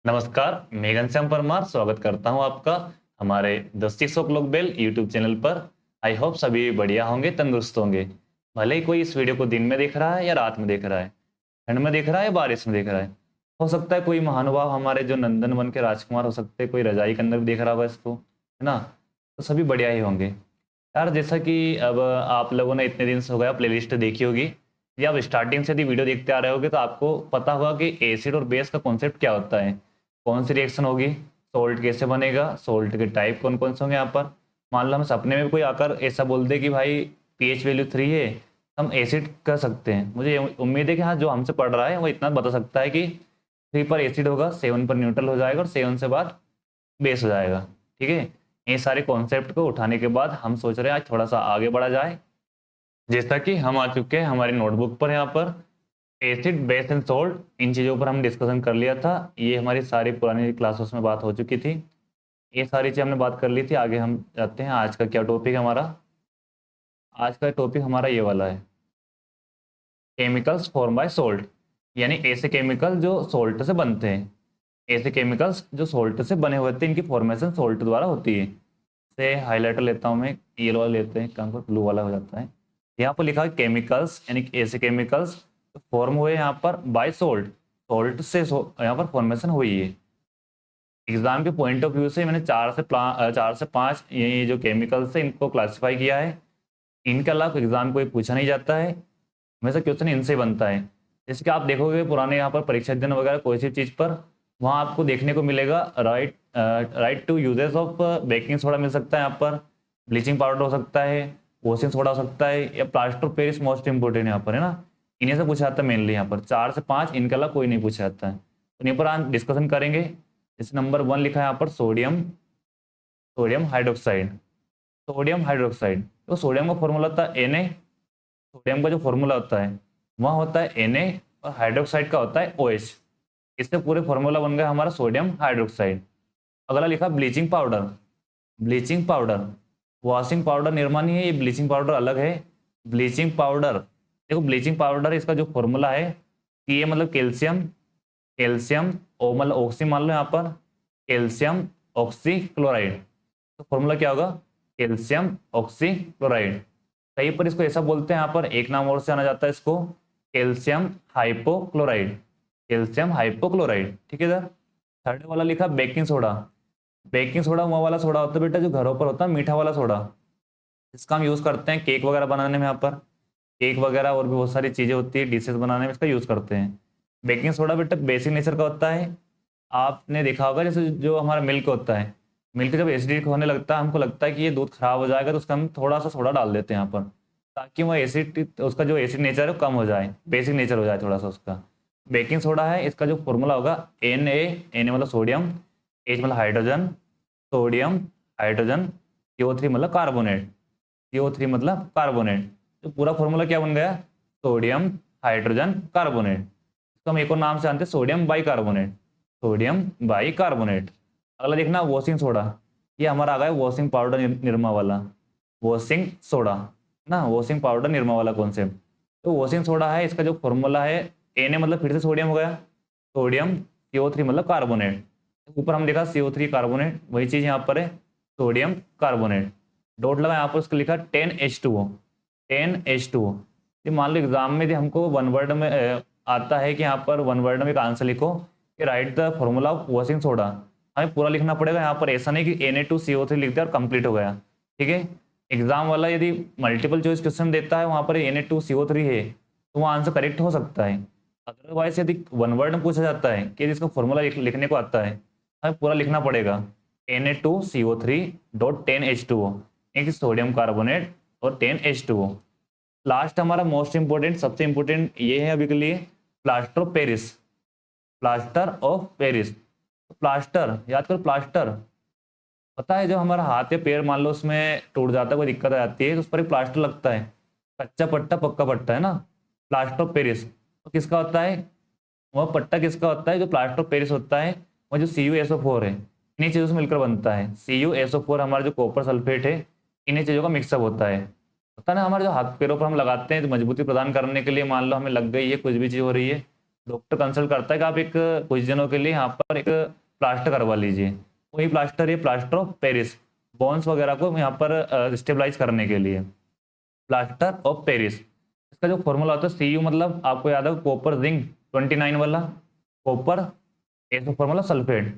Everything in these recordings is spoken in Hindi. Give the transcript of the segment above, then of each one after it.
नमस्कार, मैं घनश्याम परमार स्वागत करता हूं आपका हमारे the six o'clock bell YouTube channel पर। आई होप सभी बढ़िया होंगे, तंदुरुस्त होंगे। भले ही कोई इस वीडियो को दिन में देख रहा है या रात में देख रहा है, ठंड में देख रहा है या बारिश में देख रहा है। हो सकता है कोई महानुभाव हमारे जो नंदन वन के राजकुमार हो सकते हैं, कोई रजाई के अंदर भी देख रहा होगा इसको, है ना। तो सभी बढ़िया ही होंगे यार। जैसा कि अब आप लोगों ने इतने दिन से हो गया प्लेलिस्ट देखी होगी, या आप स्टार्टिंग से यदि वीडियो देखते आ रहे होगे तो आपको पता होगा कि एसिड और बेस का कॉन्सेप्ट क्या होता है, कौन सी रिएक्शन होगी, सोल्ट कैसे बनेगा, सोल्ट के टाइप कौन कौन से होंगे यहाँ पर। मान लो हम सपने में भी कोई आकर ऐसा बोल दे कि भाई पीएच वैल्यू 3 है, हम एसिड कर सकते हैं। मुझे उम्मीद है कि हाँ, जो हमसे पढ़ रहा है वो इतना बता सकता है कि 3 पर एसिड होगा, 7 पर न्यूट्रल हो जाएगा और 7 से बाद बेस हो जाएगा। ठीक है, ये सारे कॉन्सेप्ट को उठाने के बाद हम सोच रहे हैं आज थोड़ा सा आगे बढ़ा जाए। जैसा कि हम आ चुके हैं हमारी नोटबुक पर, यहाँ पर एसिड बेस एंड सोल्ट, इन चीज़ों पर हम डिस्कशन कर लिया था। ये हमारी सारी पुरानी क्लासेस में बात हो चुकी थी, ये सारी चीज़ हमने बात कर ली थी। आगे हम जाते हैं, आज का क्या टॉपिक है हमारा। आज का टॉपिक हमारा ये वाला है, केमिकल्स फॉर्म बाय सोल्ट, यानी ऐसे केमिकल जो सोल्ट से बनते हैं। ऐसे केमिकल्स जो सोल्ट से बने हुए थे, इनकी फॉर्मेशन सोल्ट द्वारा होती है। से हाईलाइटर लेता हूँ मैं, येलो वाला लेते हैं, कहाँ पर ब्लू वाला हो जाता है। यहाँ पर लिखा है केमिकल्स, यानी ऐसे केमिकल्स फॉर्म हुए यहाँ पर बाय सोल्ट, सोल्ट से यहाँ पर फॉर्मेशन हुई है। एग्जाम के पॉइंट ऑफ व्यू से मैंने 4 से 5 ये जो केमिकल्स है इनको क्लासिफाई किया है। इनके अलावा एग्जाम कोई पूछा नहीं जाता है, हमेशा क्वेश्चन इनसे बनता है। जैसे कि आप देखोगे पुराने यहाँ पर परीक्षा दिन वगैरह कोई सी चीज़ पर, वहाँ आपको देखने को मिलेगा right two uses of baking soda मिल सकता है, यहाँ पर ब्लीचिंग पाउडर हो सकता है, वॉशिंग सोडा हो सकता है, या plaster of Paris most important यहाँ पर, है ना। इन्हीं से पूछा जाता है मेनली यहाँ पर, 4 से 5 इनके अलावा कोई नहीं पूछा जाता है। तो इन्हीं पर आज डिस्कशन करेंगे। जैसे नंबर 1 लिखा है यहाँ पर sodium, sodium hydroxide. Sodium hydroxide, तो सोडियम का फॉर्मूला होता है Na, सोडियम का जो फॉर्मूला होता है वहाँ होता है Na, और हाइड्रोक्साइड का होता है OH। इससे पूरे फॉर्मूला बन गया हमारा सोडियम हाइड्रोक्साइड। अगला लिखा bleaching powder. Bleaching powder washing powder निर्माण ही है, ये ब्लीचिंग पाउडर अलग है। ब्लीचिंग पाउडर, देखो ब्लीचिंग पाउडर इसका जो फॉर्मूला है कि ये मतलब कैल्शियम, कैल्शियम ओ मतलब ऑक्सी मान लो यहाँ पर, कैल्शियम ऑक्सी क्लोराइड। तो फॉर्मूला क्या होगा, कैल्शियम ऑक्सी क्लोराइड। कहीं पर इसको ऐसा बोलते हैं, यहाँ पर एक नाम और से आना जाता है इसको, कैल्शियम हाइपोक्लोराइड, कैल्शियम हाइपोक्लोराइड। ठीक है सर। थर्ड वाला लिखा बेकिंग सोडा। बेकिंग सोडा वो वाला सोडा होता है बेटा जो घरों पर होता है, मीठा वाला सोडा। इसका हम यूज़ करते हैं केक वगैरह बनाने में, यहाँ पर केक वगैरह और भी बहुत सारी चीज़ें होती है डिशेस बनाने में इसका यूज़ करते हैं। बेकिंग सोडा बेटा बेसिक नेचर का होता है। आपने देखा होगा जैसे जो हमारा मिल्क होता है, मिल्क जब एसिडिक होने लगता है, हमको लगता है कि ये दूध खराब हो जाएगा, तो उसका हम थोड़ा सा सोडा डाल देते हैं यहाँ पर, ताकि वो एसिड, उसका जो एसिड नेचर है वो कम हो जाए, बेसिक नेचर हो जाए थोड़ा सा उसका। बेकिंग सोडा है, इसका जो फॉर्मूला होगा Na मतलब सोडियम, H मतलब हाइड्रोजन, सोडियम हाइड्रोजन, CO3 मतलब कार्बोनेट, CO3 मतलब कार्बोनेट। तो पूरा फॉर्मूला क्या बन गया, सोडियम हाइड्रोजन कार्बोनेट। इसको हम एक और नाम से जानते हैं सोडियम बाइकार्बोनेट, सोडियम बाइकार्बोनेट। अगला देखना वॉशिंग सोडा, ये हमारा आ गया वॉशिंग पाउडर निरमा वाला, वॉशिंग सोडा ना, वॉशिंग पाउडर निरमा वाला कॉन्सेप्ट। तो वॉशिंग सोडा है, इसका जो फॉर्मूला है Na मतलब फिर से सोडियम हो गया, सोडियम, CO3 मतलब कार्बोनेट, ऊपर हम लिखा CO3 कार्बोनेट, वही चीज यहाँ पर है सोडियम कार्बोनेट। डॉट लगा यहाँ पर, उसको लिखा 10H2O, 10H2O। ये मान लो एग्जाम में हमको वन वर्ड में आता है कि यहाँ पर वन वर्ड में एक आंसर लिखो कि right the formula of washing soda, हमें पूरा लिखना पड़ेगा यहाँ पर, ऐसा नहीं कि Na2CO3 लिख दिया और कंप्लीट हो गया। ठीक है, एग्जाम वाला यदि मल्टीपल चॉइस क्वेश्चन देता है, वहाँ पर Na2CO3 है तो वो आंसर करेक्ट हो सकता है। अदरवाइज यदि वन वर्ड में पूछा जाता है कि इसका फॉर्मूला लिखने को आता है, हमें पूरा लिखना पड़ेगा Na2CO3 डॉट 10H2O, एक सोडियम कार्बोनेट और 10H2O। लास्ट हमारा मोस्ट इंपोर्टेंट, सबसे इंपोर्टेंट ये है अभी के लिए, plaster of Paris, plaster of Paris. तो प्लास्टर याद करो, प्लास्टर पता है जो हमारा हाथ या पैर मान लो उसमें टूट जाता है, कोई दिक्कत आ जाती है तो उस पर एक प्लास्टर लगता है, कच्चा पट्टा पक्का पट्टा, है ना। प्लास्टर ऑफ पेरिस तो किसका होता है, वह पट्टा किसका होता है, जो प्लास्टर ऑफ पेरिस होता है वह जो CuSO4 है, इन्हीं चीज़ों से मिलकर बनता है। CuSO4 हमारा जो कॉपर सल्फेट है, इन्हीं चीज़ों का मिक्सअप होता है। पता ना, हमारे जो हाथ पैरों पर हम लगाते हैं तो मजबूती प्रदान करने के लिए, मान लो हमें लग गई है कुछ भी चीज़ हो रही है, डॉक्टर कंसल्ट करता है कि आप एक कुछ दिनों के लिए यहाँ पर एक प्लास्टर करवा लीजिए। वही प्लास्टर, ये प्लास्टर ऑफ पेरिस, बोन्स वगैरह को यहाँ पर स्टेबलाइज करने के लिए, प्लास्टर ऑफ पेरिस। इसका जो फॉर्मूला होता है CU, मतलब आपको याद है कॉपर जिंक 29 वाला, copper S formula sulphate,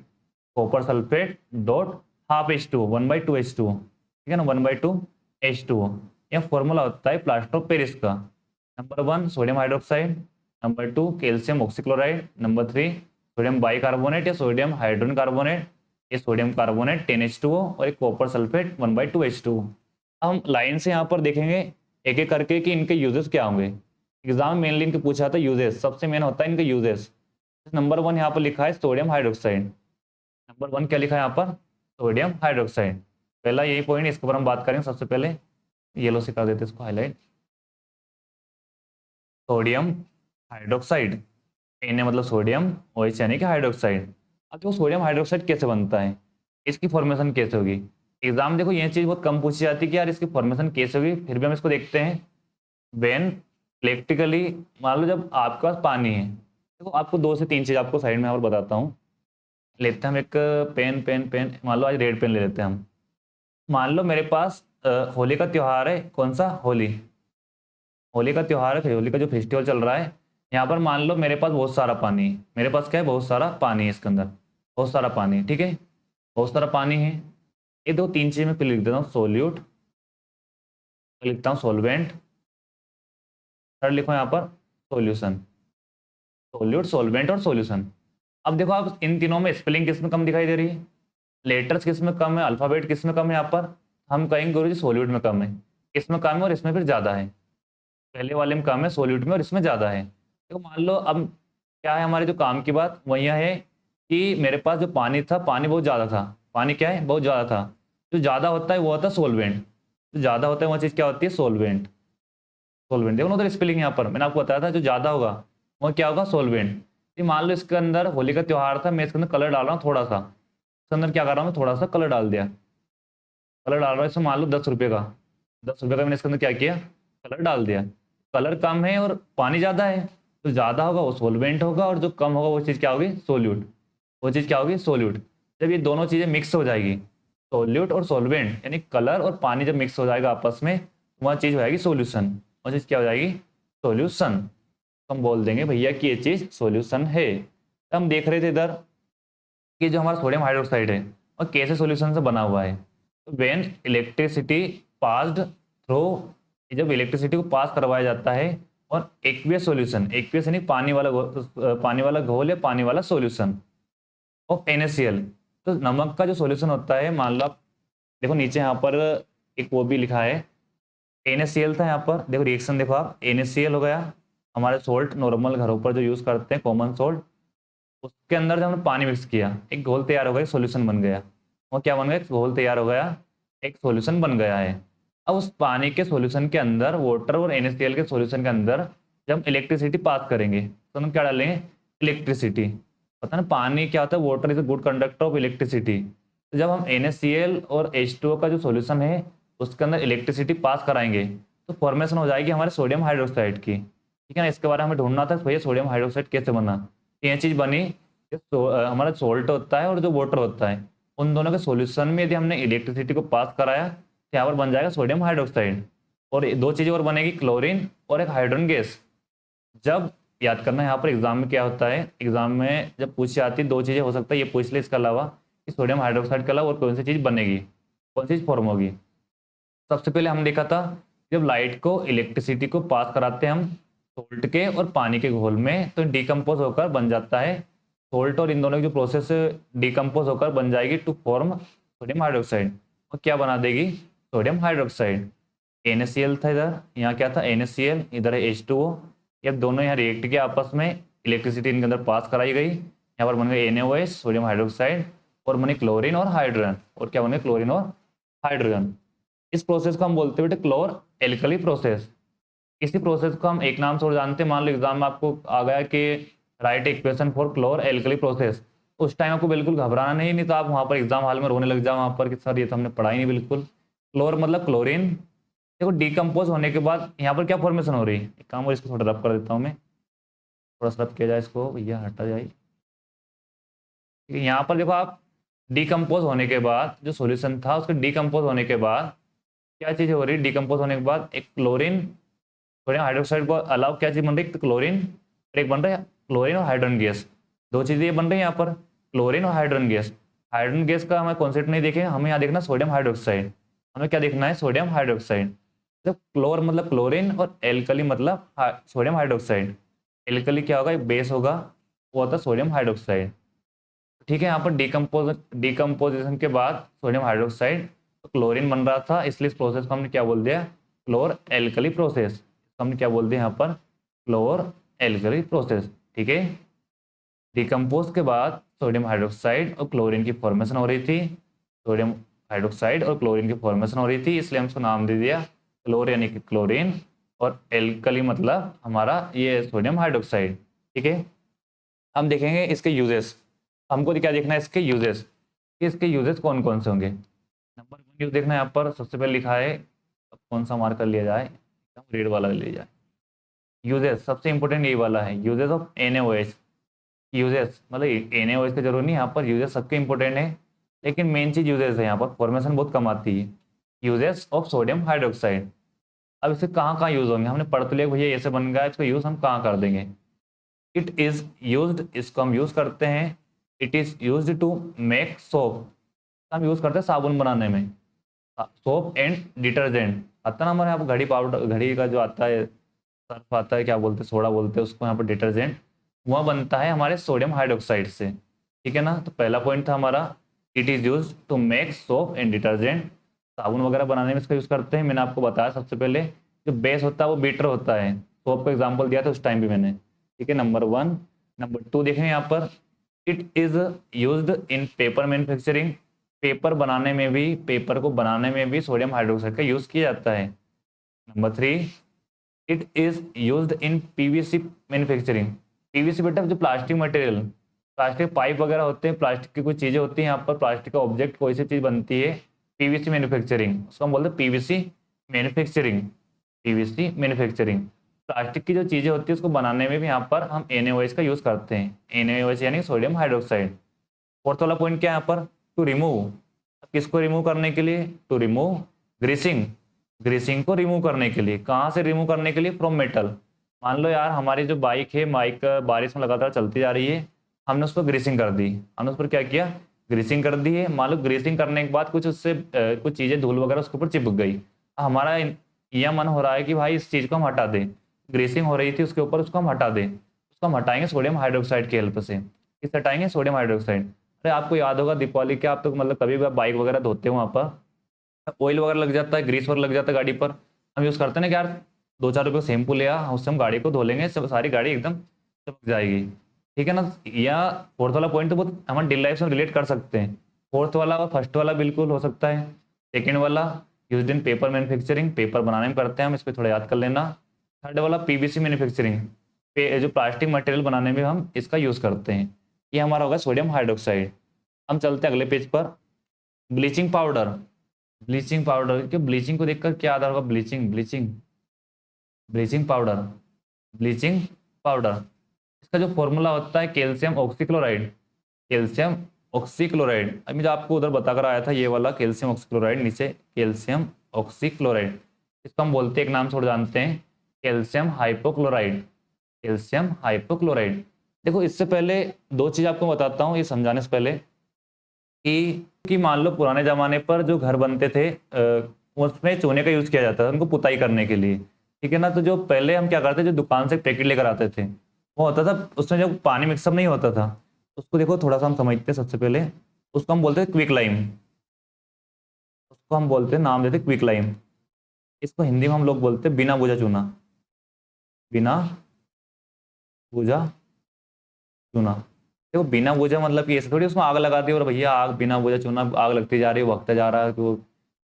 copper sulphate dot half H2O 1/2 H2O, ठीक है ना, 1/2 H2O। यह फॉर्मूला होता है प्लास्टर ऑफ पेरिस का। Number 1 sodium hydroxide, number 2 calcium oxychloride, number 3 sodium bicarbonate या सोडियम हाइड्रोजन कार्बोनेट, ये सोडियम कार्बोनेट 10H2O और एक कॉपर सल्फेट 1/2 H2O। हम लाइन से यहाँ पर देखेंगे एक एक करके कि इनके यूजेस क्या होंगे। एग्जाम मेनली इनके पूछा था यूजेस, सबसे मेन होता है इनके यूजेस। नंबर 1 यहाँ पर लिखा है सोडियम हाइड्रोक्साइड। नंबर 1 क्या लिखा है यहाँ पर? Sodium hydroxide. पहला यही पॉइंट, इसके ऊपर हम बात करेंगे। सबसे पहले येलो से कर देते इसको हाईलाइट, सोडियम हाइड्रोक्साइड। Na मतलब सोडियम, OH यानी कि हाइड्रोक्साइड। अब देखो सोडियम हाइड्रोक्साइड कैसे बनता है, इसकी फॉर्मेशन कैसे होगी। एग्जाम देखो ये चीज बहुत कम पूछी जाती है कि यार इसकी फॉर्मेशन कैसे होगी, फिर भी हम इसको देखते हैं। वेन इलेक्ट्रिकली, मान लो जब आपके पास पानी है, देखो आपको 2 से 3 चीज आपको साइड में और बताता हूँ। लेते हैं हम एक पेन, मान लो आज रेड पेन ले लेते हैं हम। मान लो मेरे पास होली का त्योहार है, कौन सा? होली। होली का त्योहार है, होली का जो फेस्टिवल चल रहा है। यहाँ पर मान लो मेरे पास बहुत सारा पानी है, मेरे पास क्या है? बहुत सारा पानी है, इसके अंदर बहुत सारा पानी, ठीक है, बहुत सारा पानी है। ये 2-3 चीज मैं लिख देता हूँ, सोल्यूट, लिखता हूँ सोलवेंट, थर्ड लिखो यहाँ पर सोल्यूशन, सोल्यूट, सोलवेंट और सोल्यूशन। अब देखो आप इन तीनों में स्पेलिंग किस में कम दिखाई दे रही है, लेटर्स किस में कम है, अल्फाबेट किस में कम है। यहाँ पर हम कहेंगे गुरु जी सोल्यूट में कम है, इसमें कम है और इसमें फिर ज्यादा है। पहले वाले में कम है सोल्यूट में और इसमें ज्यादा है। देखो मान लो अब क्या है, हमारे जो काम की बात वही है कि मेरे पास जो पानी था, पानी बहुत ज्यादा था। पानी क्या है? बहुत ज्यादा था। जो ज्यादा होता है वो होता है सोलवेंट, जो ज्यादा होता है वो चीज क्या होती है? सोलवेंट। सोलवेंट देखो ना उधर स्पेलिंग, यहाँ पर मैंने आपको बताया था जो ज्यादा होगा वो क्या होगा? सोलवेंट। ये मान लो इसके अंदर होली का त्योहार था, मैं इसके अंदर कलर डाल रहा हूँ थोड़ा सा, इसके अंदर क्या कर रहा हूँ मैं? थोड़ा सा कलर डाल दिया, कलर डाल रहा हूँ इसमें मान लो 10 रुपये का, 10 रुपये का मैंने इसके अंदर क्या किया? कलर डाल दिया। कलर कम है और पानी ज़्यादा है, तो ज़्यादा होगा वो सोलवेंट होगा और जो कम होगा वो चीज़ क्या होगी? सोल्यूट। वो चीज़ क्या होगी? सोल्यूट। जब ये दोनों चीज़ें मिक्स हो जाएगी, सोल्यूट और सोलवेंट यानी कलर और पानी जब मिक्स हो जाएगा आपस में, वह चीज़ हो जाएगी सोल्यूशन। वो चीज़ क्या हो जाएगी? सोल्यूशन। हम बोल देंगे भैया कि ये चीज़ सोल्यूशन है। तो हम देख रहे थे इधर कि जो हमारा सोडियम हाइड्रोक्साइड है और कैसे सोल्यूशन से बना हुआ है। वेन इलेक्ट्रिसिटी पास्ड थ्रू, जब इलेक्ट्रिसिटी को पास करवाया जाता है और एक्वियस सॉल्यूशन, एक्वियस यानी पानी वाला घोल या पानी वाला सॉल्यूशन ऑफ NaCl। तो नमक का जो सॉल्यूशन होता है, मान लो आप देखो नीचे यहाँ पर एक वो भी लिखा है, NaCl था यहाँ पर, देखो रिएक्शन देखो आप, NaCl हो गया हमारे सोल्ट, नॉर्मल घरों पर जो यूज करते हैं कॉमन सोल्ट, उसके अंदर जब हमने पानी मिक्स किया एक घोल तैयार हो गया, सॉल्यूशन बन गया। और क्या बन गया? एक घोल तैयार हो गया, एक सॉल्यूशन बन गया है। अब उस पानी के सॉल्यूशन के अंदर, वाटर और NaCl के सॉल्यूशन के अंदर जब हम इलेक्ट्रिसिटी पास करेंगे तो हम क्या डालेंगे? इलेक्ट्रिसिटी। पता ना पानी क्या होता है? Water is a good conductor of electricity. तो जब हम NaCl और H2O का जो सॉल्यूशन है उसके अंदर इलेक्ट्रिसिटी पास कराएंगे तो फॉर्मेशन हो जाएगी हमारे सोडियम हाइड्रोक्साइड की, ठीक है ना। इसके बारे में हमें ढूंढना था भैया सोडियम हाइड्रोक्साइड कैसे बना। ये चीज बनी कि हमारा सोल्ट होता है और जो वाटर होता है, उन दोनों के सॉल्यूशन में यदि हमने इलेक्ट्रिसिटी को पास कराया तो यहाँ पर बन जाएगा सोडियम हाइड्रोक्साइड। और 2 चीजें और बनेगी, क्लोरीन और एक हाइड्रोजन गैस। जब याद करना यहाँ पर एग्जाम में क्या होता है, एग्जाम में जब पूछी आती है 2 चीजें हो सकता है ये पूछ ले इसके अलावा कि सोडियम हाइड्रोक्साइड के अलावा और कौन सी चीज बनेगी, कौन सी चीज फॉर्म होगी। सबसे पहले हम देखा था जब लाइट को, इलेक्ट्रिसिटी को पास कराते हैं हम सोल्ट के और पानी के घोल में तो डिकम्पोज होकर बन जाता है सोल्ट, और इन दोनों की जो प्रोसेस डिकम्पोज होकर बन जाएगी टू फॉर्म सोडियम हाइड्रोक्साइड। और क्या बना देगी? Sodium hydroxide. NaCl था इधर, यहाँ क्या था? NaCl, इधर है H2O। ये दोनों यहाँ रिएक्ट किया आपस में, इलेक्ट्रिसिटी इनके अंदर पास कराई गई, यहाँ पर बन गए NaOH सोडियम हाइड्रोक्साइड और बने क्लोरीन और हाइड्रोजन। और क्या बने? क्लोरीन और हाइड्रोजन। इस प्रोसेस को हम बोलते हैं बेटे क्लोर एल्कली प्रोसेस। इसी प्रोसेस को हम एक नाम से और जानते हैं, मान लो एग्जाम में आपको आ गया कि right equation for chlor alkali process, उस टाइम आपको बिल्कुल घबराना नहीं तो आप वहां पर एग्जाम हॉल में रोने लग जाओ वहां पर कि सर ये तो हमने पढ़ा ही नहीं बिल्कुल। क्लोर मतलब क्लोरीन। देखो डिकम्पोज होने के बाद यहाँ पर क्या फॉर्मेशन हो रही है, एक काम और इसको थोड़ा रब कर देता हूँ मैं, थोड़ा सा रब किया जाए इसको, भैया हटा जाए। ठीक है, यहाँ पर देखो आप डिकम्पोज होने के बाद जो सॉल्यूशन था उसके डिकम्पोज होने के बाद क्या चीज़ हो रही है, डिकम्पोज होने के बाद एक क्लोरीन सोडियम हाइड्रोक्साइड को अलाउ क्या चीज़ बन रही है, क्लोरीन, और एक बन रहा है क्लोरीन और हाइड्रोजन गैस। दो चीज़ें ये बन रही है यहाँ पर, क्लोरीन और हाइड्रोजन गैस। हाइड्रोजन गैस का हमें कॉन्सेप्ट नहीं देखे, हमें यहाँ देखना सोडियम हाइड्रोक्साइड। हमें क्या देखना है, सोडियम हाइड्रोक्साइड। तो क्लोर मतलब क्लोरीन और एल्कली मतलब सोडियम हाइड्रोक्साइड। एल्कली क्या होगा, एक बेस होगा, वो होता है सोडियम हाइड्रोक्साइड। ठीक है, यहाँ पर डिकम्पोजिशन के बाद सोडियम हाइड्रोक्साइड तो क्लोरीन बन रहा था, इसलिए इस प्रोसेस को हमने क्या बोल दिया, क्लोर एल्कली प्रोसेस। हमने क्या बोल दिया यहाँ पर, क्लोर एल्कली प्रोसेस। ठीक है, डिकम्पोज के बाद सोडियम हाइड्रोक्साइड और क्लोरीन की फॉर्मेशन हो रही थी, सोडियम हाइड्रोक्साइड और क्लोरीन की फॉर्मेशन हो रही थी, इसलिए हम इसको नाम दे दिया क्लोर यानी कि क्लोरीन, और एल्कली मतलब हमारा ये सोडियम हाइड्रोक्साइड। ठीक है, हम देखेंगे इसके यूजेस। हमको क्या देखना है, इसके यूजेस कि इसके यूजेस कौन कौन से होंगे। नंबर 1 यूज देखना है, यहाँ पर सबसे पहले लिखा है, अब कौन सा मार्कर लिया जाए, एकदम रेड वाला लिया जाए। यूजेस सबसे इंपॉर्टेंट यही वाला है, यूजेस ऑफ NaOH। यूजेस मतलब NaOH का जरूर नहीं, यहाँ पर यूजेस सबके इंपॉर्टेंट है, लेकिन मेन चीज यूजेस है, यहाँ पर फॉर्मेशन बहुत कम आती है। यूजेस ऑफ सोडियम हाइड्रोक्साइड, अब इसे कहाँ कहाँ यूज होंगे, हमने पढ़ तो लिया भैया ऐसे बन गया, इसका यूज हम कहाँ कर देंगे। इट इज यूज्ड, इसको हम यूज करते हैं, it is used to make soap, हम यूज करते हैं साबुन बनाने में। सोप एंड डिटर्जेंट आता है ना हमारे यहाँ पर, घड़ी पाउडर, घड़ी का जो आता है सर्फ आता है, क्या बोलते हैं, सोडा बोलते हैं उसको यहाँ पर, डिटर्जेंट, वह बनता है हमारे सोडियम हाइड्रोक्साइड से। ठीक है ना, तो पहला पॉइंट था हमारा, it is use to make soap and detergent, साबुन वगैरह बनाने में इसका यूज करते हैं। मैंने आपको बताया सबसे पहले जो बेस होता है वो बीटर होता है, सोप का एग्जाम्पल दिया था उस टाइम भी मैंने। ठीक है, नंबर 1। नंबर 2 देखें यहाँ पर, it is used in paper manufacturing, paper बनाने में भी, पेपर को बनाने में भी सोडियम हाइड्रोक्साइड का यूज किया जाता है। Number 3, it is used in PVC manufacturing. PVC बेटा जो प्लास्टिक मटेरियल, प्लास्टिक पाइप वगैरह होते हैं, प्लास्टिक की कुछ चीजें होती हैं, यहाँ पर प्लास्टिक का ऑब्जेक्ट कोई सी चीज बनती है, PVC मैन्युफैक्चरिंग, उसको हम बोलते हैं PVC manufacturing. PVC manufacturing, plastic की जो चीजें होती है उसको बनाने में भी यहाँ पर हम NaOH का यूज करते हैं, NaOH यानी सोडियम हाइड्रोक्साइड। फोर्थ वाला पॉइंट क्या है यहाँ पर, टू रिमूव, किसको रिमूव करने के लिए, टू रिमूव ग्रीसिंग, ग्रीसिंग को रिमूव करने के लिए। कहाँ से रिमूव करने के लिए, फ्रॉम मेटल। मान लो यार हमारी जो बाइक है, बाइक बारिश में लगातार चलती जा रही है, हमने उस पर ग्रीसिंग कर दी, हमने उस पर क्या किया, ग्रीसिंग कर दी है। मान लो ग्रीसिंग करने के बाद कुछ उससे कुछ चीज़ें धूल वगैरह उसके ऊपर चिपक गई, हमारा यह मन हो रहा है कि भाई इस चीज़ को हम हटा दें, ग्रीसिंग हो रही थी उसके ऊपर, उसको हम हटा दें, उसको हम हटाएंगे सोडियम हाइड्रोक्साइड की हेल्प से। किस हटाएंगे, सोडियम हाइड्रोक्साइड। अरे आपको याद होगा दीपावली के, आप तो मतलब कभी भी बाइक वगैरह धोते हो वहाँ पर ऑयल वगैरह लग जाता है, ग्रीस वगैरह लग जाता है गाड़ी पर, हम यूज़ करते हैं ना कि यार 2-4 रुपये शैम्पू लिया, उससे हम गाड़ी को धो लेंगे, सब सारी गाड़ी एकदम चमक जाएगी। ठीक है ना, या फोर्थ वाला पॉइंट तो बहुत हम डेली लाइफ से रिलेट कर सकते हैं। फोर्थ वाला और फर्स्ट वाला बिल्कुल हो सकता है। सेकेंड वाला use in paper manufacturing, paper बनाने में करते हैं हम, इस पर थोड़ा याद कर लेना। थर्ड वाला PVC मैन्युफैक्चरिंग, जो प्लास्टिक मटेरियल बनाने में हम इसका यूज़ करते हैं। ये हमारा होगा सोडियम हाइड्रोक्साइड। हम चलते हैं अगले पेज पर, ब्लीचिंग पाउडर। ब्लीचिंग पाउडर, क्यों ब्लीचिंग को देखकर क्या याद होगा, bleaching, bleaching, bleaching powder, bleaching powder, इसका जो फॉर्मूला होता है कैल्शियम ऑक्सीक्लोराइड, कैल्शियम ऑक्सीक्लोराइड। अभी जो आपको उधर बता कर आया था ये वाला कैल्शियम ऑक्सीक्लोराइड, नीचे कैल्शियम ऑक्सीक्लोराइड, इसको हम बोलते हैं एक नाम से और जानते हैं, कैल्शियम हाइपोक्लोराइड, कैल्शियम हाइपोक्लोराइड। देखो इससे पहले दो चीज़ आपको बताता हूँ ये समझाने से पहले, कि मान लो पुराने ज़माने पर जो घर बनते थे उसमें चूने का यूज़ किया जाता था उनको पुताई करने के लिए। ठीक है ना, तो जो पहले हम क्या करते जो दुकान से पैकेट लेकर आते थे वो होता था, उसमें जब पानी मिक्सअप नहीं होता था, उसको देखो थोड़ा सा हम समझते हैं सबसे पहले, उसको हम बोलते हैं क्विक लाइम, उसको हम बोलते हैं, नाम देते क्विक लाइम। इसको हिंदी में हम लोग बोलते हैं बिना बुझा चूना, बिना बुझा चूना। देखो बिना बुझा मतलब कि ऐसे थोड़ी उसमें आग लगा दी और भैया आग, बिना बुझा चूना, आग लगती जा रही है, भगता जा रहा है, तो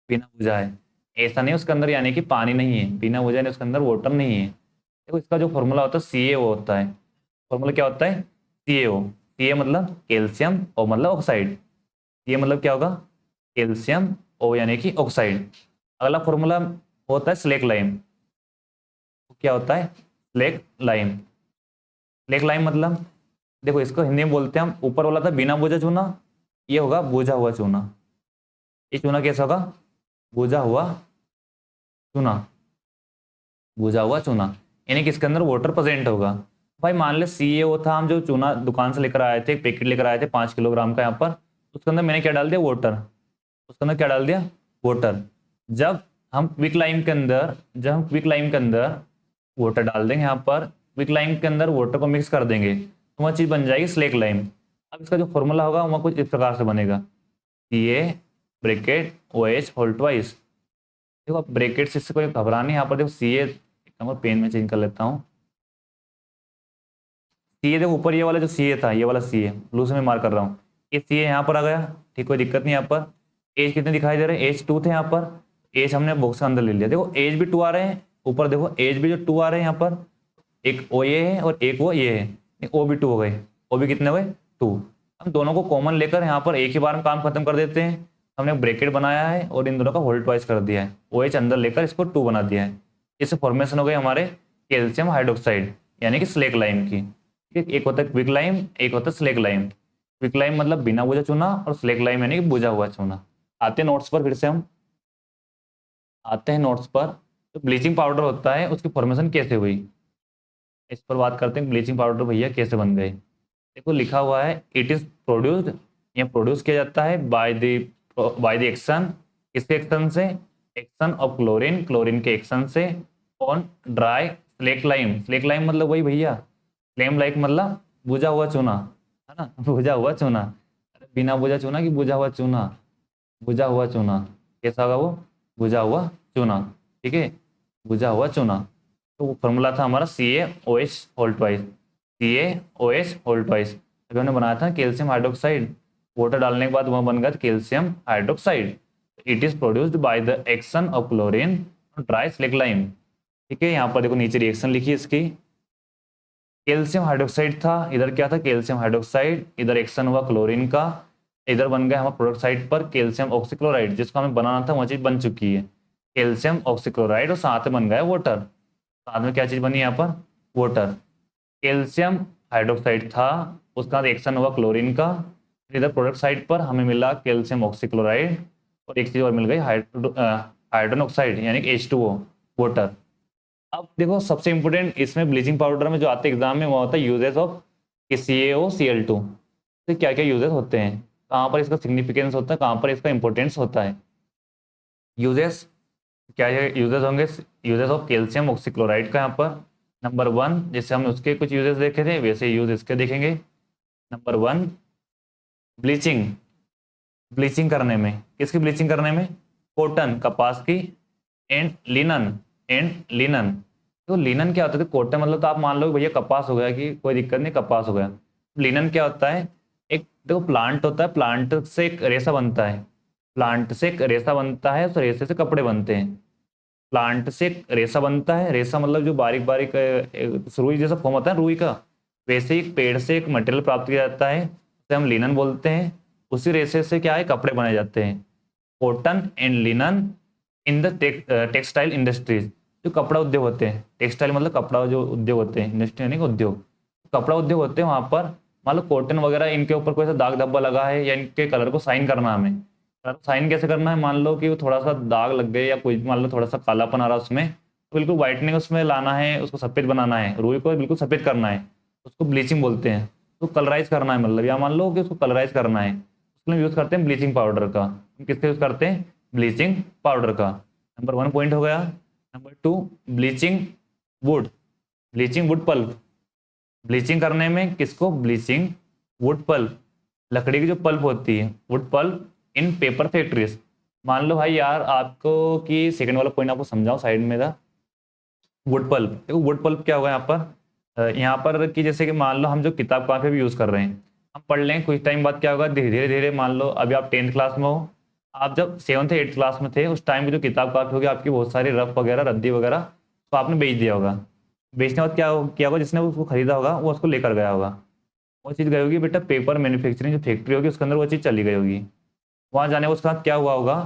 बिना बुझा है, ऐसा नहीं। उसके अंदर यानी कि पानी नहीं है, बिना बुझा नहीं, उसके अंदर वाटर नहीं है। देखो इसका जो फॉर्मूला होता है CaO होता है। फॉर्मूला क्या होता है, CaO। सी मतलब कैल्शियम, ओ मतलब ऑक्साइड, ये मतलब क्या होगा, कैल्शियम, ओ यानी कि ऑक्साइड। अगला फॉर्मूला होता है स्लेक लाइम, क्या होता है, स्लेक लाइम। स्लेक लाइम मतलब देखो इसको हिंदी में बोलते हैं हम, ऊपर वाला था बिना बूझा चूना, ये होगा बूझा हुआ चूना। ये चूना कैसा होगा? बूझा हुआ चूना, बूझा हुआ चूना, यानी कि इसके अंदर वाटर प्रेजेंट होगा। भाई मान ले CaO था, हम जो चूना दुकान से लेकर आए थे, एक पैकेट लेकर आए थे 5 किलोग्राम का यहाँ पर, उसके अंदर मैंने क्या डाल दिया? वाटर। उसके अंदर क्या डाल दिया? वाटर। जब हम क्विक लाइम के अंदर जब हम क्विक लाइम के अंदर वाटर डाल देंगे, यहाँ पर क्विक लाइम के अंदर वाटर को मिक्स कर देंगे तो वह चीज़ बन जाएगी स्लेक लाइम। अब इसका जो फॉर्मूला होगा वह कुछ इस प्रकार से बनेगा, Ca bracket OH whole twice. देखो अब ब्रेकेट से इससे कोई घबराना नहीं, यहाँ पर देखो Ca, एक नंबर पेन में चेंज कर लेता हूँ। Ca देखो ऊपर ये वाला जो Ca था, ये वाला Ca ब्लू से मैं मार्क कर रहा हूँ, ये Ca यहाँ पर आ गया, ठीक, कोई दिक्कत नहीं। यहाँ पर एज कितने दिखाई दे रहे हैं? H2 थे यहाँ पर, एज हमने बॉक्स के अंदर ले लिया। देखो एज भी 2 आ रहे हैं, ऊपर देखो एज भी जो 2 आ रहे हैं यहाँ पर, एक ओ ये है और एक वो ये है, ओ भी 2 हो गए। ओ भी कितने हुए? 2। हम दोनों को कॉमन लेकर यहाँ पर एक ही बार में काम खत्म कर देते हैं। हमने ब्रैकेट बनाया है और इन दोनों का होल ट्वाइस कर दिया है, OH अंदर लेकर इसको 2 बना दिया है। इससे फॉर्मेशन हो गई हमारे कैल्शियम हाइड्रोक्साइड, यानी कि स्लेक लाइम की। ठीक, एक होता है क्विक लाइम, एक होता है स्लेक लाइम। क्विक लाइम मतलब बिना बूझा चूना, और स्लेक लाइम यानी कि बूझा हुआ चूना। आते हैं नोट्स पर, फिर से हम आते हैं नोट्स पर। तो ब्लीचिंग पाउडर होता है, उसकी फॉर्मेशन कैसे हुई, इस पर बात करते हैं। ब्लीचिंग पाउडर भैया कैसे बन गए? देखो लिखा हुआ है इट इज प्रोड्यूस्ड, ये प्रोड्यूस किया जाता है बाय द एक्शन, किसके एक्शन से? एक्शन ऑफ क्लोरीन, क्लोरीन के एक्शन से, on dry slack lime. Slack lime मतलब वही भैया, स्लेम लाइक मतलब बुझा हुआ चूना, है ना? बुझा हुआ चूना, बिना बुझा चूना कि बुझा हुआ चूना? बुझा हुआ चूना। कैसा होगा वो? बुझा हुआ चूना, ठीक है, बुझा हुआ चूना। तो वो फॉर्मूला था हमारा CaOH whole twice, CaOH whole twice. अभी हमने बनाया था कैल्शियम हाइड्रोक्साइड, वाटर डालने के बाद वह बन गया calcium hydroxide. It is produced by the action of chlorine dry slack lime. ठीक है, यहाँ पर देखो नीचे रिएक्शन लिखी इसकी। कैल्शियम हाइड्रोक्साइड था, इधर क्या था? कैल्शियम हाइड्रोक्साइड, इधर एक्शन हुआ क्लोरीन का, इधर बन गया हमारा प्रोडक्ट साइड पर कैल्शियम ऑक्सीक्लोराइड, जिसको हमें बनाना था वह चीज बन चुकी है, कैल्शियम ऑक्सीक्लोराइड, और साथ में बन गया वाटर। साथ में क्या चीज बनी यहाँ पर? वाटर। कैल्शियम हाइड्रोक्साइड था, उसका रिएक्शन हुआ क्लोरीन का, इधर प्रोडक्ट साइड पर हमें मिला कैल्शियम ऑक्सीक्लोराइड, और एक चीज और मिल गई हाइड्रोजन ऑक्साइड यानी कि H2O, वाटर। अब देखो सबसे इंपॉर्टेंट इसमें ब्लीचिंग पाउडर में जो आते हैं एग्जाम में, वो होता है यूजेस ऑफ CaOCl2। तो क्या क्या यूजेस होते हैं, कहाँ पर इसका सिग्निफिकेंस होता है, कहाँ पर इसका इंपॉर्टेंस होता है? यूजेस क्या यूजेस होंगे? यूजेस ऑफ कैल्शियम ऑक्सीक्लोराइड का यहाँ पर नंबर 1, जैसे हम उसके कुछ यूजेस देखे थे वैसे यूज इसके देखेंगे। Number 1, bleaching. ब्लीचिंग करने में, किसकी ब्लीचिंग करने में? कॉटन, कपास की, एंड लिनन। तो लिनन क्या होता है? कॉटन मतलब तो आप मान लो भैया कपास हो गया, कि कोई दिक्कत नहीं, कपास हो गया। लिनन क्या होता है? एक देखो प्लांट होता है, प्लांट से एक रेशा बनता है, प्लांट से एक रेशा बनता है, उस रेशे से कपड़े बनते हैं। प्लांट से एक रेशा बनता है, रेशा मतलब जो बारीक बारीक रुई जैसा फॉर्म होता है रुई का, वैसे ही एक पेड़ से एक मटेरियल प्राप्त किया जाता है, उसे हम लिनन बोलते हैं। उसी रेशे से क्या है? कपड़े बनाए जाते हैं। Cotton and linen in the textile industries, जो कपड़ा उद्योग होते हैं, टेक्सटाइल मतलब कपड़ा जो उद्योग होते हैं, इंडस्ट्री यानी कि उद्योग, कपड़ा उद्योग होते हैं वहाँ पर। मान लो कॉटन वगैरह, इनके ऊपर कोई सा दाग धब्बा लगा है, या इनके कलर को साइन करना है हमें, कलर साइन कैसे करना है? मान लो कि वो थोड़ा सा दाग लग गए, या कोई मान लो थोड़ा सा कालापन आ रहा है उसमें, तो बिल्कुल व्हाइटनिंग उसमें लाना है, उसको सफेद बनाना है, रुई को बिल्कुल सफेद करना है, उसको ब्लीचिंग बोलते हैं। तो कलराइज करना है, मतलब या मान लो कि उसको कलराइज करना है, उसके लिए यूज करते हैं ब्लीचिंग पाउडर का। किसके यूज करते हैं? ब्लीचिंग पाउडर का। नंबर 1 पॉइंट हो गया। Number 2, bleaching would, bleaching wood pulp. Bleaching करने में किसको? ब्लीचिंग वुड पल्प, लकड़ी की जो पल्प होती है, वुड पल्प इन पेपर फैक्ट्रीज। मान लो भाई यार आपको कि सेकंड वाला पॉइंट आपको समझाओ साइड में था, वुड पल्प। देखो वुड पल्प क्या होगा यहाँ पर? यहाँ पर कि जैसे कि मान लो हम जो किताब कॉपी भी यूज कर रहे हैं, हम पढ़ लें, कुछ टाइम बाद क्या होगा? धीरे धीरे धीरे, मान लो अभी आप 10th क्लास में हो, आप जब 7th 8th क्लास में थे उस टाइम की जो किताब कॉपी होगी आपकी, बहुत सारी रफ वगैरह रद्दी वगैरह, तो आपने बेच दिया होगा। बेचने के बाद क्या किया होगा? जिसने उसको खरीदा होगा वो उसको लेकर गया होगा, वो चीज़ गई होगी बेटा पेपर मैन्युफैक्चरिंग जो फैक्ट्री होगी उसके अंदर, वो चीज़ चली गई होगी। वहाँ जाने के उसके बाद क्या हुआ होगा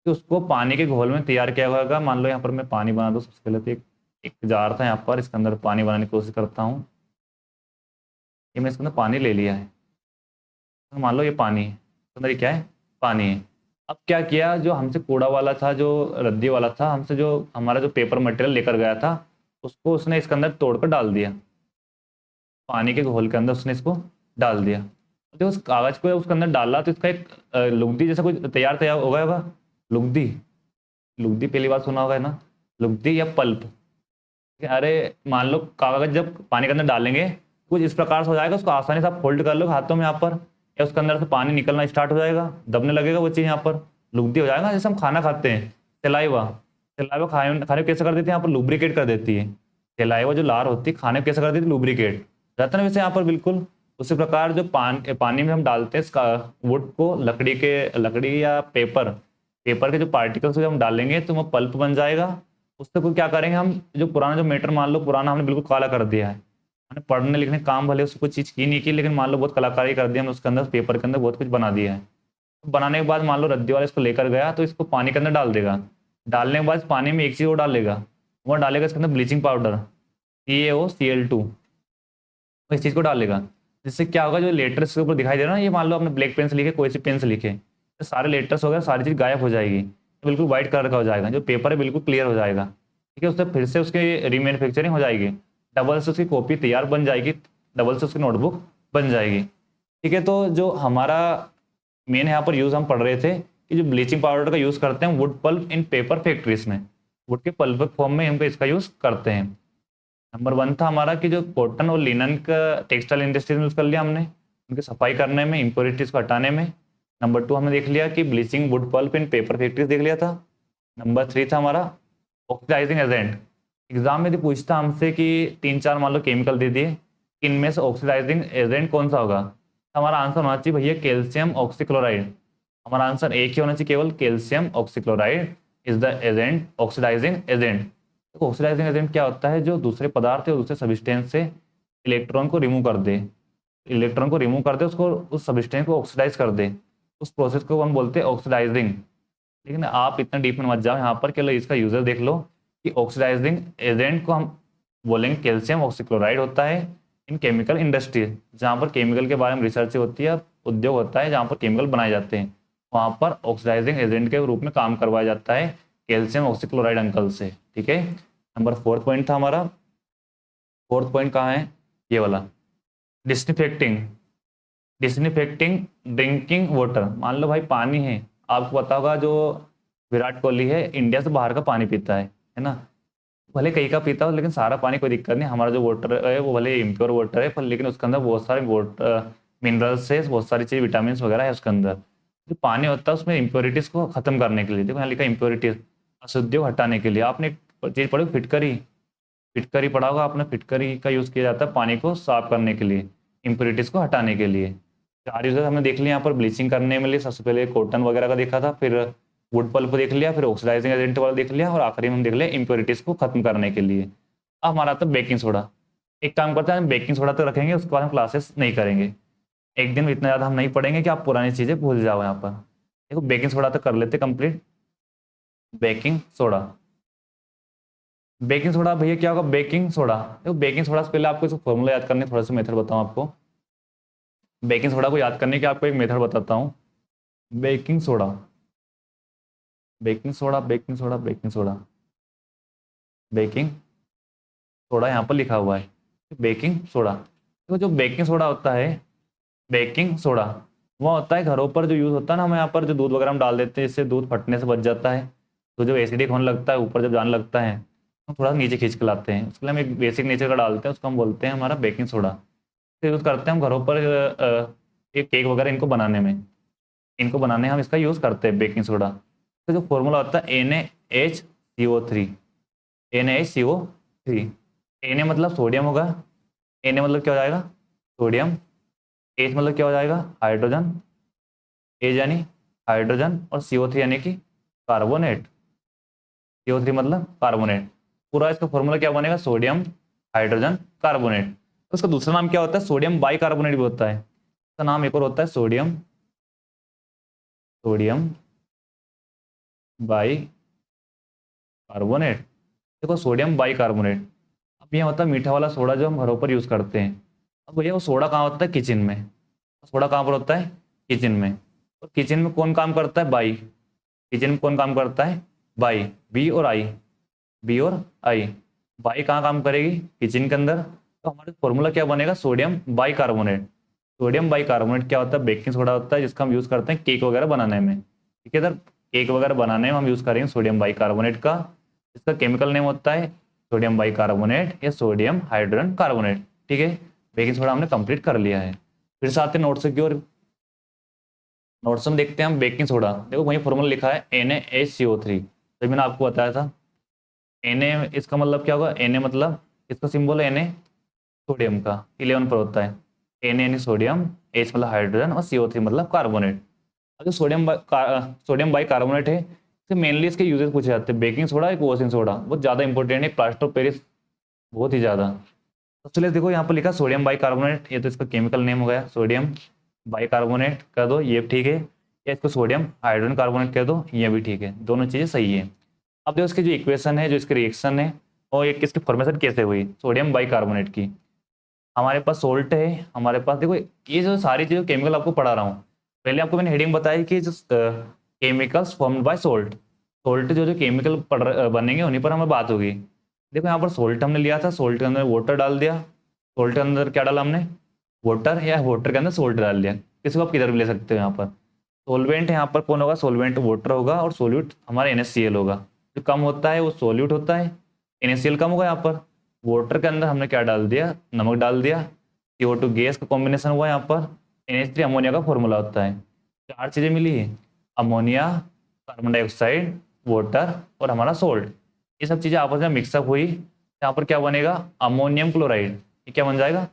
कि उसको पानी के घोल में तैयार किया हुआ होगा। मान लो यहाँ पर मैं पानी बना दूँ, सबसे पहले तो एक जार था यहाँ पर, इसके अंदर पानी बनाने की कोशिश करता हूँ। ये मैं इसके अंदर पानी ले लिया है, तो मान लो ये पानी है, इसके अंदर ये क्या है, पानी है। अब क्या किया, जो हमसे कूड़ा वाला था, जो रद्दी वाला था, हमसे जो हमारा जो पेपर मटेरियल लेकर गया था, उसको उसने इसके अंदर तोड़कर डाल दिया, पानी के घोल के अंदर उसने इसको डाल दिया। तो उस कागज को उसके अंदर डाला तो इसका एक लुगदी जैसा कुछ तैयार तैयार हो गया होगा। लुगदी, लुगदी पहली बार सुना होगा ना, लुगदी या पल्प। अरे मान लो कागज जब पानी के अंदर डालेंगे कुछ इस प्रकार से हो जाएगा, उसको आसानी से आप फोल्ड कर लो हाथों में यहाँ पर, या उसके अंदर से पानी निकलना स्टार्ट हो जाएगा, दबने लगेगा वो चीज़ यहाँ पर, लुगदी हो जाएगा। जैसे हम खाना खाते हैं, सलाइवा, सलाइवा खाने खाने को कैसे कर देती है यहाँ पर, लुब्रिकेट कर देती है। सलाइवा जो लार होती है खाने को कैसे कर देती है, लुब्रिकेट रहता है ना वैसे यहाँ पर बिल्कुल। उसी प्रकार जो पानी में हम डालते हैं इसका वुड को, लकड़ी या पेपर, पेपर के जो पार्टिकल्स हम डालेंगे तो वो पल्प बन जाएगा। उससे कोई क्या करेंगे हम, जो पुराना जो मैटर मान लो पुराना हमने बिल्कुल काला कर दिया है, हमने पढ़ने लिखने काम भले उसको कोई चीज़ की नहीं की, लेकिन मान लो बहुत कलाकारी कर दिया हमने उसके अंदर, पेपर के अंदर बहुत कुछ बना दिया है। तो बनाने के बाद मान लो रद्दी वाला इसको लेकर गया तो इसको पानी के अंदर डाल देगा। डालने के बाद इस पानी में एक चीज़ वो डालेगा, वो डालेगा इसके अंदर ब्लीचिंग पाउडर CaOCl2, इस चीज़ को डालेगा। जिससे क्या होगा, जो लेटर्स के ऊपर दिखाई दे रहा है ना, ये मान लो आपने ब्लैक पेन से लिखे, कोई सी पेन से लिखे, तो सारे लेटर्स वगैरह सारी चीज़ गायब हो जाएगी, बिल्कुल व्हाइट कलर का हो जाएगा, जो पेपर है बिल्कुल क्लियर हो जाएगा। ठीक है, उससे फिर से उसकी रीमैन्युफैक्चरिंग हो जाएगी, डबल से उसकी कॉपी तैयार बन जाएगी, डबल से उसकी नोटबुक बन जाएगी। ठीक है, तो जो हमारा मेन यहाँ पर यूज़ हम पढ़ रहे थे कि जो ब्लीचिंग पाउडर का यूज़ करते हैं वुड पल्प इन पेपर फैक्ट्रीज में, वुड के पल्प फॉर्म में हम इसका यूज़ करते हैं। नंबर 1 था हमारा कि जो कॉटन और लिनन का टेक्सटाइल इंडस्ट्रीज में यूज़ कर लिया हमने, उनकी सफाई करने में, इम्प्योरिटीज़ को हटाने में। नंबर 2 हमने देख लिया कि ब्लीचिंग वुड पल्प इन पेपर फैक्ट्रीज देख लिया था। नंबर 3 था हमारा ऑक्सीडाइजिंग एजेंट। एग्जाम में यदि पूछता हमसे कि 3-4 मान लो केमिकल दे दिए, इनमें से ऑक्सीडाइजिंग एजेंट कौन सा होगा, हमारा आंसर होना चाहिए भैया कैल्शियम ऑक्सीक्लोराइड। हमारा आंसर एक ही होना चाहिए केवल, calcium oxychloride is the agent, oxidising agent. Oxidising agent क्या होता है, जो दूसरे पदार्थ या दूसरे सब्सटेंस से इलेक्ट्रॉन को रिमूव कर दे, इलेक्ट्रॉन को रिमूव कर दे, उसको उस सब्सटेंस को ऑक्सीडाइज कर दे, उस प्रोसेस को हम बोलते हैं ऑक्सीडाइजिंग। लेकिन आप इतना डीप में मत जाओ यहाँ पर, केवल इसका यूजर देख लो कि ऑक्सीडाइजिंग एजेंट को हम बोलेंगे कैल्शियम ऑक्सीक्लोराइड होता है इन केमिकल इंडस्ट्री, जहाँ पर केमिकल के बारे में रिसर्च होती है, उद्योग होता है जहाँ पर केमिकल बनाए जाते हैं, वहाँ पर ऑक्सीडाइजिंग एजेंट के रूप में काम करवाया जाता है कैल्शियम ऑक्सीक्लोराइड अंकल से। ठीक है, नंबर 4 पॉइंट था हमारा। 4th पॉइंट कहाँ है, ये वाला, डिसइंफेक्टिंग, डिसइंफेक्टिंग ड्रिंकिंग वाटर। मान लो भाई पानी है, आपको पता होगा जो विराट कोहली है इंडिया से बाहर का पानी पीता है ना, भले कहीं का पीता हो लेकिन सारा पानी कोई दिक्कत नहीं, हमारा जो वाटर है वो भले इम्प्योर वाटर है पर लेकिन उसके अंदर बहुत सारे वाटर मिनरल्स है, बहुत सारी चीज़ विटामिन वगैरह है उसके अंदर। जो पानी होता है उसमें इम्प्योरिटीज़ को खत्म करने के लिए, देखो यहाँ लिखा इम्प्योरिटीज, अशुद्धियों को हटाने के लिए। आपने एक चीज़ पढ़ी फिटकरी, फिटकरी पढ़ा होगा आपने, फिटकरी का यूज़ किया जाता है पानी को साफ करने के लिए, इम्प्योरिटीज़ को हटाने के लिए। 4 यूजर हमने देख लिया यहाँ पर, ब्लीचिंग करने में लिए सबसे पहले कॉटन वगैरह का देखा था, फिर वुड पल्प देख लिया, फिर ऑक्सीडाइजिंग एजेंट वाला देख लिया, और आखिरी में हम देख लिया इम्प्योरिटीज़ को खत्म करने के लिए। अब हमारा आता है बेकिंग सोडा। एक काम करते हैं, हम बेकिंग सोडा तो रखेंगे, उसके बाद हम क्लासेस नहीं करेंगे, एक दिन में इतना ज़्यादा हम नहीं पढ़ेंगे कि आप पुरानी चीज़ें भूल जाओ। यहाँ पर देखो बेकिंग सोडा तो कर लेते complete. Baking soda, baking soda भैया क्या होगा, बेकिंग सोडा, देखो बेकिंग सोडा से पहले आपको इसको फॉर्मूला याद करने, थोड़ा सा मेथड बताऊँ आपको। बेकिंग सोडा को याद करने के आपको एक मेथड बताता हूँ। Baking soda, baking soda, baking soda, baking soda, baking soda यहाँ पर लिखा हुआ है बेकिंग सोडा। देखो जो बेकिंग सोडा होता है, बेकिंग सोडा वो होता है घरों पर जो यूज़ होता है ना, हम यहाँ पर जो दूध वगैरह हम डाल देते हैं जिससे दूध फटने से बच जाता है, तो जब एसिडिक होने लगता है ऊपर जब जाने लगता है तो थोड़ा नीचे खींच के लाते हैं, उसके लिए हम एक बेसिक नेचर का डालते हैं, उसको हम बोलते हैं हमारा बेकिंग सोडा। तो यूज़ करते हैं हम घरों पर एक केक वगैरह इनको बनाने में, इनको बनाने हम इसका यूज़ करते हैं बेकिंग सोडा। तो जो फॉर्मूला होता है NaHCO3, NaHCO3, Na मतलब सोडियम होगा, Na मतलब क्या हो जाएगा सोडियम, H मतलब क्या हो जाएगा हाइड्रोजन, H यानी हाइड्रोजन, और CO3 यानी कि कार्बोनेट, CO3 मतलब कार्बोनेट। पूरा इसका फॉर्मूला क्या बनेगा, सोडियम हाइड्रोजन कार्बोनेट। तो उसका दूसरा नाम क्या होता है, सोडियम बाई कार्बोनेट भी होता है, उसका नाम एक और होता है सोडियम, सोडियम बाई कार्बोनेट। देखो सोडियम बाई कार्बोनेट, अब ये होता है मीठा वाला सोडा जो हम घरों पर यूज़ करते हैं, अब भैया वो सोडा कहाँ होता है? किचन में। सोडा कहाँ पर होता है? किचन में। और किचन में कौन काम करता है? बाई। किचन में कौन काम करता है? बाई। बी और आई। बी और आई। बाई कहाँ काम करेगी? किचन के अंदर। तो हमारा फॉर्मूला क्या बनेगा? Sodium by carbonate. Sodium by carbonate क्या होता है? बेकिंग सोडा होता है, जिसका हम यूज करते हैं केक वगैरह बनाने में। ठीक है सर, केक वगैरह बनाने में हम यूज करेंगे सोडियम बाई कार्बोनेट का। इसका केमिकल नेम होता है सोडियम बाई कार्बोनेट या सोडियम हाइड्रोजन कार्बोनेट। ठीक है, बेकिंग सोडा हमने कंप्लीट कर लिया है। फिर से आते हैं नोट्स की ओर। नोट्स में देखते हैं हम बेकिंग सोडा। देखो वही फॉर्मूला लिखा है NaHCO3, तो मैंने आपको बताया था। Na इसका मतलब क्या होगा? Na मतलब इसका सिंबल है Na, सोडियम का 11 पर होता है। Na यानी सोडियम, H मतलब हाइड्रोजन और CO3 मतलब कार्बोनेट। अब जो सोडियम बाई कार्बोनेट है, इसे मेनली इसके यूजेस पूछे जाते हैं। बेकिंग सोडा एक वॉशिंग सोडा बहुत ज़्यादा इंपॉर्टेंट है, प्लास्टर ऑफ पेरिस बहुत ही ज़्यादा। तो चलिए देखो यहाँ पर लिखा सोडियम बाई कार्बोनेट, ये तो इसका केमिकल नेम हो गया। सोडियम बाई कार्बोनेट कर दो, ये ठीक है। या इसको सोडियम हाइड्रोजन कार्बोनेट कर दो, ये भी ठीक है। दोनों चीज़ें सही है। अब देखो इसकी जो इक्वेशन है, जो इसकी रिएक्शन है, और एक इसकी फॉर्मेशन कैसे हुई सोडियम बाई कार्बोनेट की। हमारे पास सोल्ट है, हमारे पास देखो ये जो सारी चीज़ें केमिकल आपको पढ़ा रहा हूँ। पहले आपको मैंने हेडिंग बताई कि जो chemicals formed by salt, salt जो जो केमिकल बनेंगे उन्हीं पर हमें बात होगी। देखो यहाँ पर सोल्ट हमने लिया था, सोल्ट के अंदर वाटर डाल दिया। सोल्ट के अंदर क्या डाला हमने? वाटर, या वाटर के अंदर सोल्ट डाल दिया। किसी को आप किधर भी ले सकते हो। यहाँ पर सोलवेंट यहाँ पर कौन होगा? सोलवेंट वाटर होगा, और सोल्यूट हमारा NaCl होगा। जो कम होता है वो सोल्यूट होता है, NaCl कम होगा। यहाँ पर वाटर के अंदर हमने क्या डाल दिया? नमक डाल दिया। CO2 गैस का कॉम्बिनेशन हुआ यहाँ पर। NH3 अमोनिया का फॉर्मूला होता है। चार चीज़ें मिली है, अमोनिया, कार्बन डाइऑक्साइड, वाटर और हमारा सोल्ट। ये सब चीज़ें आपस में मिक्सअप हुई, यहाँ पर क्या बनेगा? Ammonium chloride. ये क्या बन जाएगा?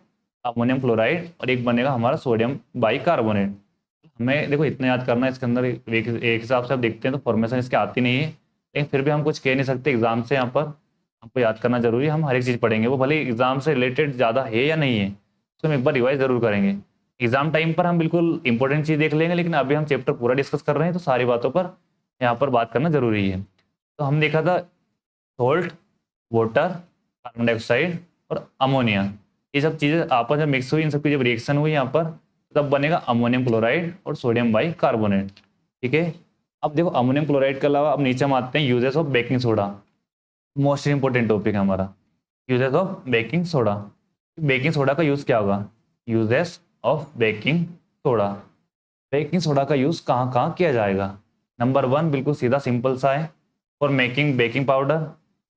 Ammonium chloride. और एक बनेगा हमारा सोडियम बाई कार्बोनेट। हमें देखो इतना याद करना है, इसके अंदर एक हिसाब से आप देखते हैं तो फॉर्मेशन इसकी आती नहीं है, लेकिन फिर भी हम कुछ कह नहीं सकते। एग्जाम से यहाँ पर हमको याद करना जरूरी है। हम हर एक चीज़ पढ़ेंगे, वो भले एग्जाम से रिलेटेड ज़्यादा है या नहीं है, तो हम एक बार रिवाइज जरूर करेंगे। एग्जाम टाइम पर हम बिल्कुल इंपॉर्टेंट चीज़ देख लेंगे, लेकिन अभी हम चैप्टर पूरा डिस्कस कर रहे हैं, तो सारी बातों पर यहाँ पर बात करना जरूरी है। तो हम देखा था सोल्ट, वाटर, कार्बन डाइऑक्साइड और अमोनिया, ये सब चीज़ें आपस में मिक्स हुई, इन सब की जब रिएक्शन हुई यहाँ पर, तब बनेगा अमोनियम क्लोराइड और सोडियम बाई कार्बोनेट। ठीक है, अब देखो अमोनियम क्लोराइड के अलावा अब नीचे हम आते हैं uses of baking soda. Most important topic है हमारा uses of baking soda. Baking soda का यूज़ क्या होगा? Uses of baking soda. Baking soda का यूज़ कहाँ कहाँ किया जाएगा? नंबर 1 बिल्कुल सीधा सिंपल सा है, for making baking powder.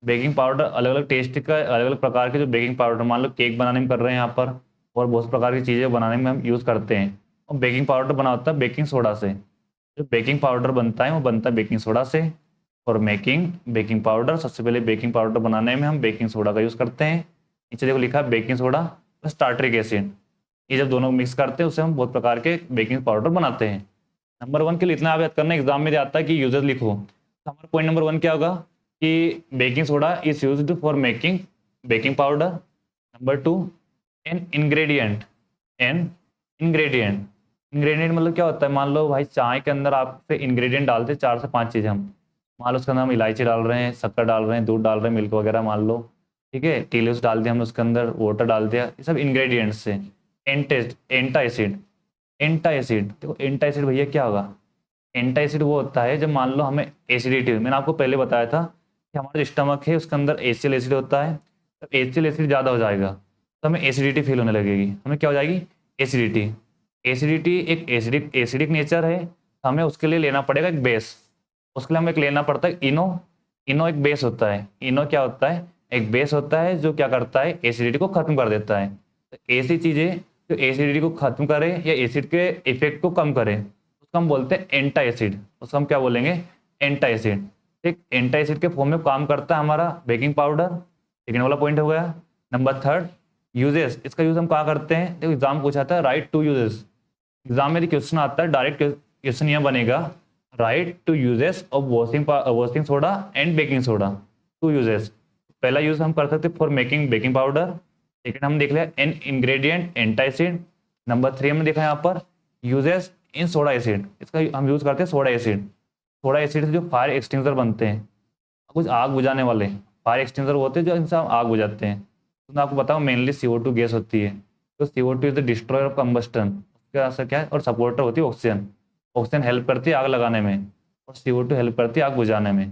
Baking powder अलग अलग टेस्ट का, अलग अलग प्रकार के जो बेकिंग पाउडर, मान लो केक बनाने में कर रहे हैं यहाँ पर, और बहुत प्रकार की चीज़ें बनाने में हम यूज़ करते हैं। और बेकिंग पाउडर बना होता है बेकिंग सोडा से। जो बेकिंग पाउडर बनता है वो बनता है बेकिंग सोडा से। और मेकिंग बेकिंग पाउडर, सबसे पहले बेकिंग पाउडर बनाने में हम बेकिंग सोडा का यूज़ करते हैं। नीचे देखो लिखा है baking soda plus tartaric acid. ये जब दोनों मिक्स करते हैं उससे हम बहुत प्रकार के बेकिंग पाउडर बनाते हैं। नंबर 1 के लिए इतना आप याद करना, एग्जाम में आता है कि यूजेस लिखो, तो हमारा पॉइंट नंबर 1 क्या होगा कि baking soda is used for making baking powder. Number 2, an ingredient. An ingredient, ingredient मतलब क्या होता है? मान लो भाई चाय के अंदर आपसे इंग्रेडिएंट डालते 4 से 5 चीज़ें हम, मान लो उसके अंदर हम इलायची डाल रहे हैं, शक्कर डाल रहे हैं, दूध डाल रहे हैं, मिल्क वगैरह मान लो। ठीक है, टी लीव्स डाल दिया हमने उसके अंदर, वाटर डाल दिया, ये सब इंग्रेडिएंट्स से। एंटा एसिड, एंटा एसिड देखो एंटा एसिड भैया क्या होगा? एंटा एसिड वो होता है जब मान लो हमें एसिडिटी, मैंने आपको पहले बताया था कि हमारा जो स्टमक है उसके अंदर HCl एसिड होता है। जब HCl एसिड ज़्यादा हो जाएगा तो हमें एसिडिटी फील होने लगेगी। हमें क्या हो जाएगी? एसिडिटी। एसिडिटी एक एसिडिक नेचर है, तो हमें उसके लिए लेना पड़ेगा एक बेस। उसके लिए हमें एक लेना पड़ता है इनो। इनो एक बेस होता है। इनो क्या होता है? एक बेस होता है जो क्या करता है? एसिडिटी को खत्म कर देता है। तो ऐसी चीज़ें जो एसिडिटी को खत्म करे या एसिड के इफेक्ट को कम करे, उसको हम बोलते हैं एंटा एसिड। उसको हम क्या बोलेंगे? एंटा एसिड। ठीक, एंटा एसिड के फॉर्म में काम करता है हमारा बेकिंग पाउडर। सेकेंड वाला पॉइंट हो गया। Number 3, uses. इसका यूज हम कहाँ करते हैं? देखो एग्जाम पूछा था राइट टू यूजेस। एग्जाम में क्वेश्चन आता है, डायरेक्ट क्वेश्चन यह बनेगा write two uses of washing soda and baking soda. Two uses, पहला यूज हम कर सकते हैं for making baking powder. Second हम देख लिया an ingredient antacid. Number 3 हमने देखा यहाँ पर यूजेस इन सोडा एसिड। इसका हम यूज करते हैं सोडा एसिड। सोडा एसिड से जो फायर एक्सटिंग्विशर बनते हैं, कुछ आग बुझाने वाले फायर एक्सटिंग्विशर होते हैं जो इनसे हम आग बुझाते हैं। तो मैं आपको बताऊँ मेनली CO2 गैस होती है। तो CO2 is the destroyer of combustion, उसका असर क्या है, और सपोर्टर होती है ऑक्सीजन। ऑक्सीजन हेल्प करती है आग लगाने में, और CO2 हेल्प करती है आग बुझाने में।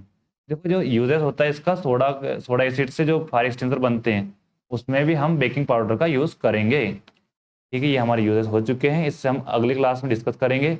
देखो जो यूजेस होता है इसका, सोडा एसिड से जो फायर एक्सटिंग्विशर बनते हैं उसमें भी हम बेकिंग पाउडर का यूज़ करेंगे। ठीक है, ये हमारे यूजेस हो चुके हैं, इससे हम अगली क्लास में डिस्कस करेंगे।